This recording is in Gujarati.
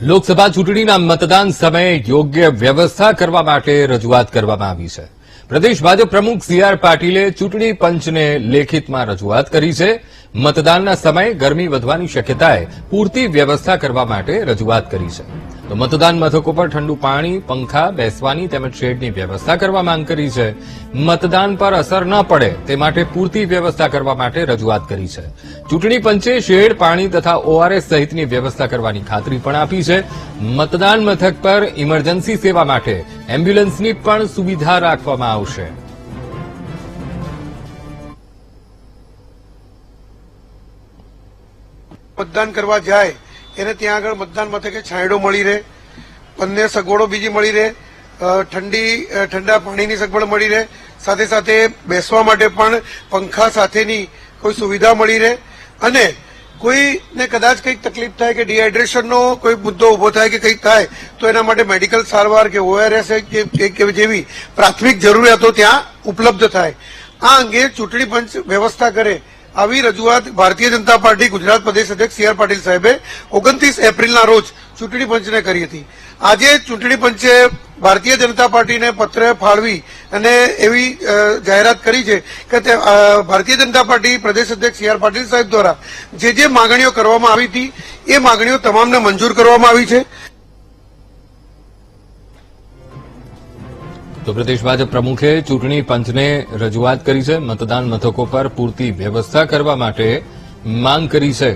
લોકસભા ચૂંટણીના મતદાન સમયે યોગ્ય વ્યવસ્થા કરવા માટે રજૂઆત કરવામાં આવી છે. પ્રદેશ ભાજપ પ્રમુખ સી.આર. પાટીલે ચૂંટણી પંચને લેખિતમાં રજૂઆત કરી છે. મતદાનના સમયે ગરમી વધવાની શક્યતાએ પૂરતી વ્યવસ્થા કરવા માટે રજૂઆત કરી છે. તો મતદાન મથકો પર ઠંડુ પાણી, પંખા, બેસવાની તેમજ શેડની વ્યવસ્થા કરવા માંગ કરી છે. મતદાન પર અસર ન પડે તે માટે પૂરતી વ્યવસ્થા કરવા માટે રજૂઆત કરી છે. ચૂંટણી પંચે શેડ, પાણી તથા ઓઆરએસ સહિતની વ્યવસ્થા કરવાની ખાતરી પણ આપી છે. મતદાન મથક પર ઇમરજન્સી સેવા માટે એમ્બ્યુલન્સની પણ સુવિધા રાખવામાં આવશે. મતદાન કરવા જાય એને ત્યાં આગળ મતદાન મથકે છાંયડો મળી રહે, બંને સગવડો બીજી મળી રહે, ઠંડા પાણીની સગવડ મળી રહે, સાથે સાથે બેસવા માટે પણ પંખા સાથેની કોઈ સુવિધા મળી રહે અને કોઈને કદાચ કંઈક તકલીફ થાય કે ડિહાઇડ્રેશનનો કોઈ મુદ્દો ઉભો થાય કે કંઈક થાય તો એના માટે મેડિકલ સારવાર કે ઓઆરએસ જેવી પ્રાથમિક જરૂરિયાતો ત્યાં ઉપલબ્ધ થાય. આ અંગે ચૂંટણી પંચ વ્યવસ્થા કરે આવી રજૂઆત ભારતીય જનતા પાર્ટી ગુજરાત પ્રદેશ અધ્યક્ષ સી.આર. પાટીલ સાહેબે 29 એપ્રિલના રોજ ચૂંટણી પંચને કરી હતી. આજે ચૂંટણી પંચે ભારતીય જનતા પાર્ટીને પત્ર ફાળવી અને એવી જાહેરાત કરી છે કે ભારતીય જનતા પાર્ટી પ્રદેશ અધ્યક્ષ સી.આર. પાટીલ સાહેબ દ્વારા જે માંગણીઓ કરવામાં આવી હતી એ માંગણીઓ તમામને મંજૂર કરવામાં આવી છે. તો પ્રદેશ ભાજપ પ્રમુખે ચૂંટણી પંચને રજૂઆત કરી છે. મતદાન મથકો પર પૂરતી વ્યવસ્થા કરવા માટે માંગ કરી છે.